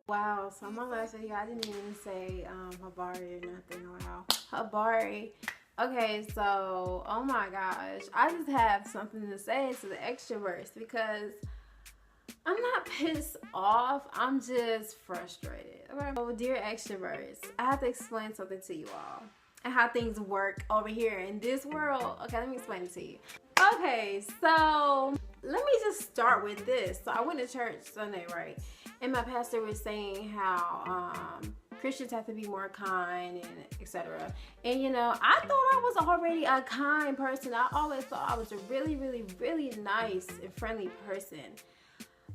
Wow, so my last video, I didn't even say Habari or nothing. Wow. Habari. Okay, so, oh my gosh. I just have something to say to the extroverts because I'm not pissed off. I'm just frustrated. Okay? So, dear extroverts, I have to explain something to you all and how things work over here in this world. Okay, let me explain it to you. Okay, so let me just start with this. So I went to church Sunday, right? And my pastor was saying how Christians have to be more kind and etc. And you know, I thought I was already a kind person. I always thought I was a really, really, really nice and friendly person.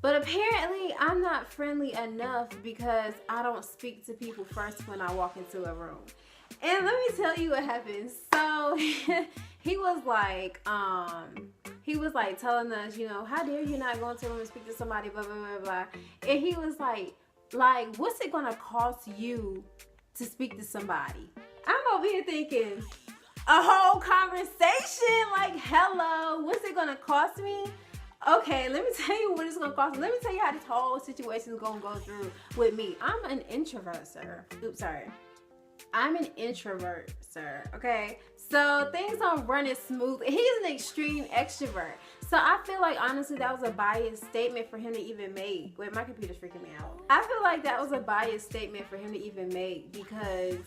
But apparently I'm not friendly enough because I don't speak to people first when I walk into a room. And let me tell you what happened. So he was like telling us, you know, how dare you not go into a room and speak to somebody, blah, blah, blah, blah. And he was like, what's it gonna cost you to speak to somebody? I'm over here thinking, a whole conversation, like, hello, what's it gonna cost me? Okay, let me tell you what it's gonna cost me. Let me tell you how this whole situation is gonna go through with me. I'm an introvert, sir. Oops, sorry. I'm an introvert, sir, okay? So things don't run as smooth. He's an extreme extrovert. So I feel like, honestly, that was a biased statement for him to even make. Wait, my computer's freaking me out. I feel like that was a biased statement for him to even make because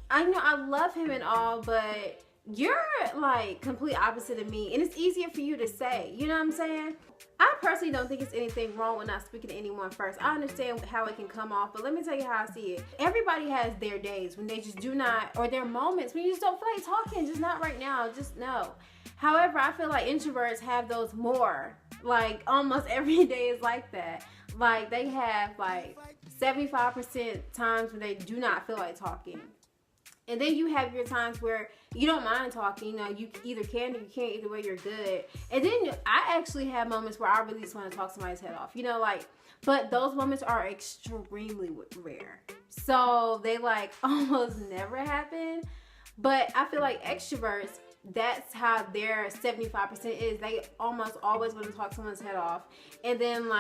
I know I love him and all, but you're like complete opposite of me. And it's easier for you to say, you know what I'm saying? I personally don't think it's anything wrong with not speaking to anyone first. I understand how it can come off, but let me tell you how I see it. Everybody has their days when they just do not, or their moments when you just don't feel like talking, just not right now, just no. However, I feel like introverts have those more. Like almost every day is like that. Like they have like 75% times when they do not feel like talking. And then you have your times where you don't mind talking, you know, you either can or you can't, either way you're good. And then I actually have moments where I really just want to talk somebody's head off, you know, like, but those moments are extremely rare. So they like almost never happen. But I feel like extroverts, that's how their 75% is. They almost always want to talk someone's head off. And then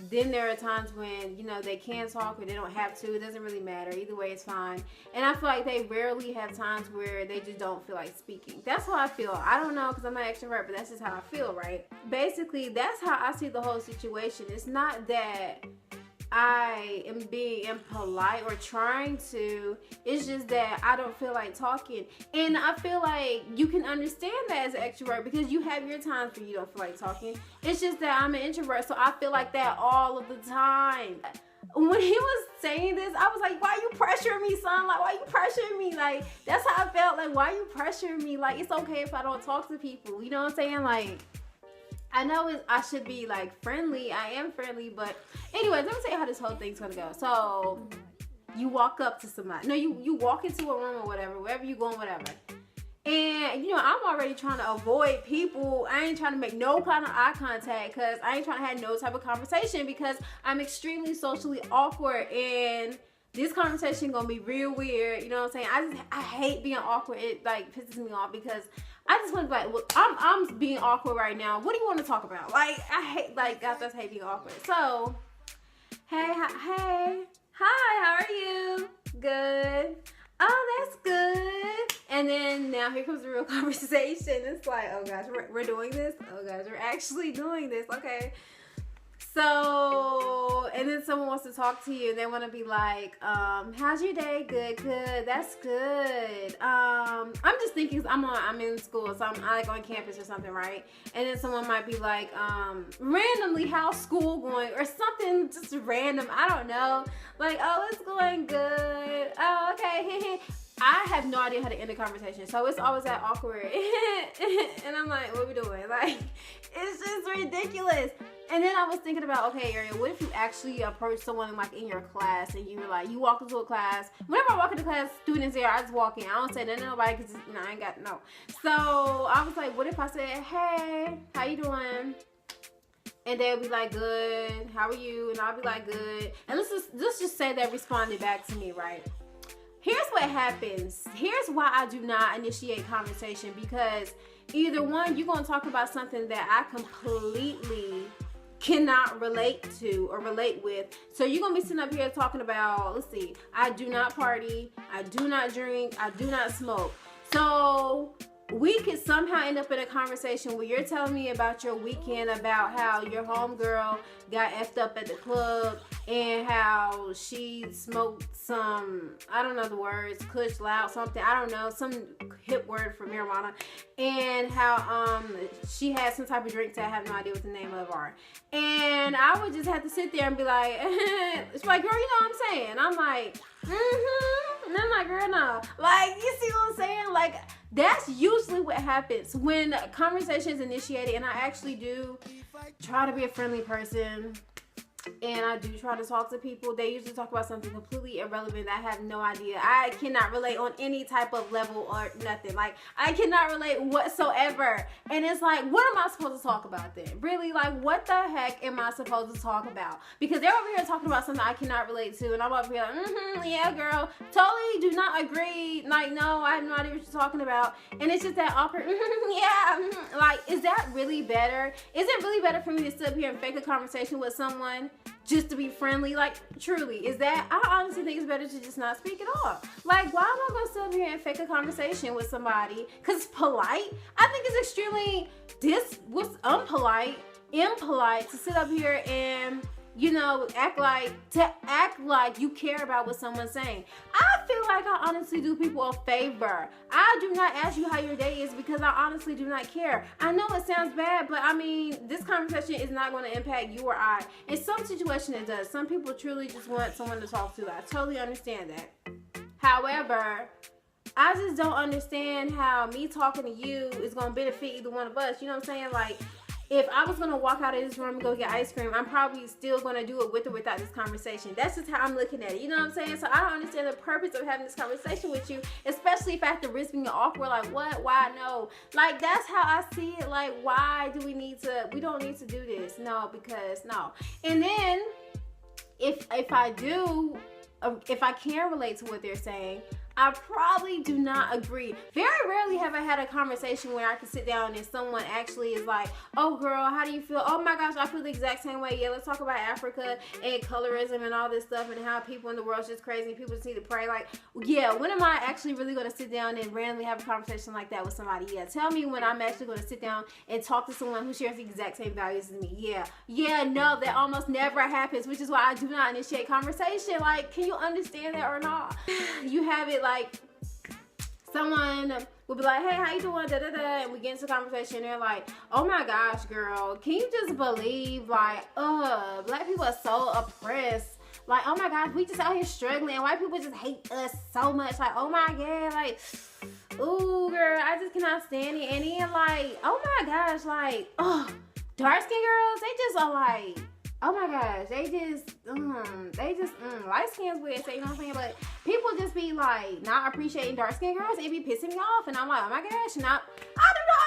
then there are times when, you know, they can talk or they don't have to. It doesn't really matter. Either way, it's fine. And I feel like they rarely have times where they just don't feel like speaking. That's how I feel. I don't know because I'm not an extrovert, but that's just how I feel, right? Basically, that's how I see the whole situation. It's not that I am being impolite or trying to. It's just that I don't feel like talking. And I feel like you can understand that as an extrovert because you have your times where you don't feel like talking. It's just that I'm an introvert, so I feel like that all of the time. When he was saying this, I was like, why you pressuring me, son? Like, why you pressuring me? Like, that's how I felt. Like, why you pressuring me? Like, it's okay if I don't talk to people. You know what I'm saying? Like, I know I should be like friendly. I am friendly, but anyways, let me tell you how this whole thing's gonna go. So you walk up to somebody. No, you walk into a room or whatever, wherever you going, whatever. And you know, I'm already trying to avoid people. I ain't trying to make no kind of eye contact because I ain't trying to have no type of conversation because I'm extremely socially awkward and this conversation gonna be real weird. You know what I'm saying? I hate being awkward. It like pisses me off because I just want to be like, well, I'm being awkward right now. What do you want to talk about? Like, I hate, like, I just hate being awkward. So, hey, hi, how are you? Good. Oh, that's good. And then now here comes the real conversation. It's like, oh gosh, we're doing this. Oh gosh, we're actually doing this. Okay. So, and then someone wants to talk to you and they want to be like, how's your day? Good, that's good. I'm just thinking I'm in school, so I'm like on campus or something, right? And then someone might be like, randomly, how's school going? Or something just random, I don't know. Like, oh, it's going good. Oh, okay. I have no idea how to end a conversation, so it's always that awkward. And I'm like, what are we doing? Like, it's just ridiculous. And then I was thinking about, okay, Ariel, what if you actually approach someone like in your class and you were like, you walk into a class. Whenever I walk into class, students there, I just walk in. I don't say nothing to nobody because, you know, I ain't got, no. So I was like, what if I said, hey, how you doing? And they'll be like, good, how are you? And I'll be like, good. And let's just say they responded back to me, right? Here's what happens. Here's why I do not initiate conversation because either one, you're going to talk about something that I completely cannot relate to or relate with. So you're gonna be sitting up here talking about, let's see, I do not party, I do not drink, I do not smoke. So we could somehow end up in a conversation where you're telling me about your weekend, about how your homegirl got effed up at the club and how she smoked some, I don't know the words, kush, loud, something, I don't know, some hip word for marijuana, and how she had some type of drink that I have no idea what the name of are. And I would just have to sit there and be like, it's like, girl, you know what I'm saying? I'm like, and I'm like, girl, no. Like, you see what I'm saying? Like, that's usually what happens when a conversation is initiated, and I actually do try to be a friendly person, and I do try to talk to people. They usually talk about something completely irrelevant that I have no idea. I cannot relate on any type of level or nothing. Like, I cannot relate whatsoever. And it's like, what am I supposed to talk about then? Really, like, what the heck am I supposed to talk about? Because they're over here talking about something I cannot relate to, and I'm over here like, yeah, girl, totally do not agree. Like, no, I have no idea what you're talking about. And it's just that awkward, like, is that really better? Is it really better for me to sit up here and fake a conversation with someone just to be friendly? Like, truly, is that, I honestly think it's better to just not speak at all. Like, why am I gonna sit up here and fake a conversation with somebody because it's polite? I think it's extremely, what's impolite to sit up here and, you know, act like you care about what someone's saying. I feel like I honestly do people a favor. I do not ask you how your day is because I honestly do not care. I know it sounds bad, but I mean, this conversation is not going to impact you or I. In some situation it does. Some people truly just want someone to talk to. I totally understand that. However, I just don't understand how me talking to you is going to benefit either one of us. You know what I'm saying? Like, if I was going to walk out of this room and go get ice cream, I'm probably still going to do it with or without this conversation. That's just how I'm looking at it. You know what I'm saying? So I don't understand the purpose of having this conversation with you, especially if I have to risk being awkward. Like, what? Why? No. Like, that's how I see it. Like, why do we don't need to do this. No, because no. And then if I can relate to what they're saying, I probably do not agree. Very rarely have I had a conversation where I can sit down and someone actually is like, oh girl, how do you feel? Oh my gosh, I feel the exact same way. Yeah, let's talk about Africa and colorism and all this stuff and how people in the world's just crazy and people just need to pray. Like, yeah, when am I actually really going to sit down and randomly have a conversation like that with somebody? Yeah, tell me when I'm actually going to sit down and talk to someone who shares the exact same values as me. Yeah, no, that almost never happens, which is why I do not initiate conversation. Like, can you understand that or not? You have it like, someone will be like, hey, how you doing, and we get into conversation, and they're like, oh my gosh, girl, can you just believe, like, black people are so oppressed, like, oh my gosh, we just out here struggling, and white people just hate us so much, like, oh my god, like, ooh, girl, I just cannot stand it. And then, like, oh my gosh, like, dark-skinned girls, they just are like, oh my gosh, they just light skin's weird, so you know what I'm saying? But people just be like not appreciating dark skinned girls. It be pissing me off, and I'm like, oh my gosh, I do not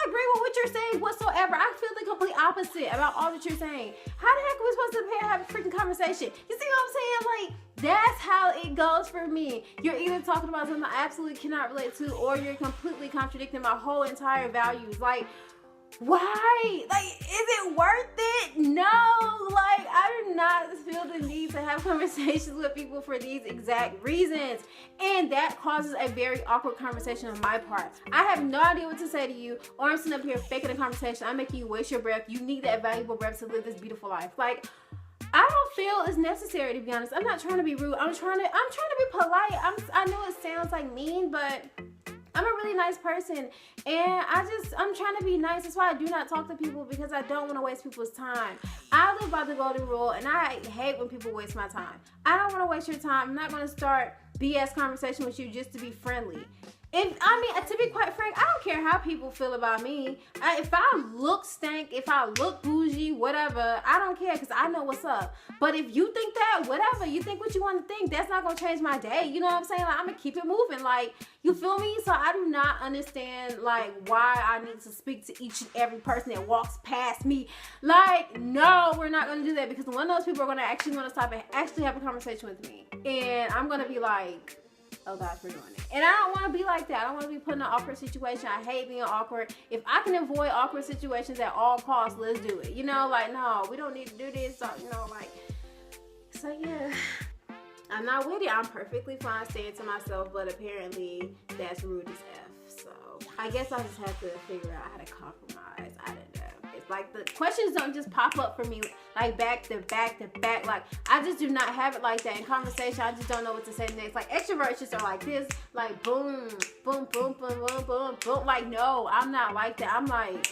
agree with what you're saying whatsoever. I feel the complete opposite about all that you're saying. How the heck are we supposed to have a freaking conversation? You see what I'm saying? Like, that's how it goes for me. You're either talking about something I absolutely cannot relate to, or you're completely contradicting my whole entire values. Like, why? Like, is it worth it? No. Like, I do not feel the need to have conversations with people for these exact reasons. And that causes a very awkward conversation on my part. I have no idea what to say to you, or I'm sitting up here faking a conversation. I'm making you waste your breath. You need that valuable breath to live this beautiful life. Like, I don't feel it's necessary, to be honest. I'm not trying to be rude. I'm trying to be polite. I know it sounds like mean, but I'm a really nice person, and I'm trying to be nice. That's why I do not talk to people, because I don't want to waste people's time. I live by the golden rule, and I hate when people waste my time. I don't want to waste your time. I'm not going to start BS conversation with you just to be friendly. To be quite frank, I don't care how people feel about me. If I look stank, if I look bougie, whatever, I don't care, because I know what's up. But if you think that, whatever, you think what you want to think, that's not going to change my day. You know what I'm saying? Like, I'm going to keep it moving. Like, you feel me? So I do not understand, like, why I need to speak to each and every person that walks past me. Like, no, we're not going to do that, because one of those people are going to actually want to stop and actually have a conversation with me. And I'm going to be like, oh gosh, we're doing it. And I don't want to be like that. I don't want to be put in an awkward situation. I hate being awkward. If I can avoid awkward situations at all costs, let's do it. You know, like, no, we don't need to do this. So, you know, like, so yeah. I'm not with it. I'm perfectly fine staying to myself, but apparently that's rude as F. So I guess I just have to figure out how to compromise. I don't know. It's like the questions don't just pop up for me like back to back to back. Like I just do not have it like that in conversation. I just don't know what to say next. Like extroverts just are like this, like boom, boom, boom, boom, boom, boom, boom. Like no, I'm not like that. I'm like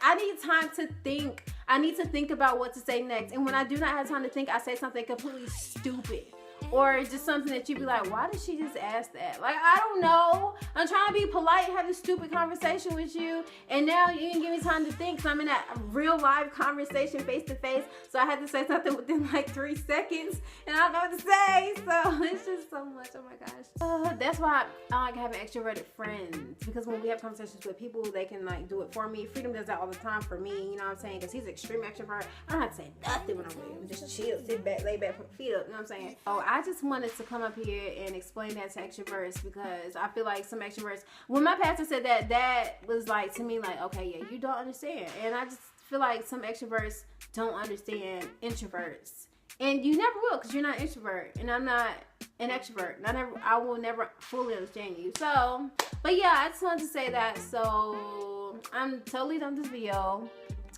I need time to think. I need to think about what to say next. And when I do not have time to think, I say something completely stupid. Or just something that you'd be like, why did she just ask that? Like, I don't know. I'm trying to be polite, have a stupid conversation with you. And now you didn't give me time to think. So I'm in that real live conversation face to face. So I had to say something within like 3 seconds. And I don't know what to say. So it's just so much. Oh my gosh. That's why I like having extroverted friends. Because when we have conversations with people, they can like do it for me. Freedom does that all the time for me. You know what I'm saying? Because he's an extreme extrovert. I don't have to say nothing when I'm with him. Just chill, sit back, lay back, put feet up. You know what I'm saying? Oh, I just wanted to come up here and explain that to extroverts because I feel like some extroverts, when my pastor said that, that was like to me like, okay, yeah, you don't understand. And I just feel like some extroverts don't understand introverts. And you never will because you're not an introvert and I'm not an extrovert. I will never fully understand you. So, but yeah, I just wanted to say that. So I'm totally done with this video.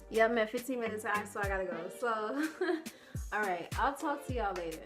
Yeah, I'm at 15 minutes, so I gotta go. So, all right, I'll talk to y'all later.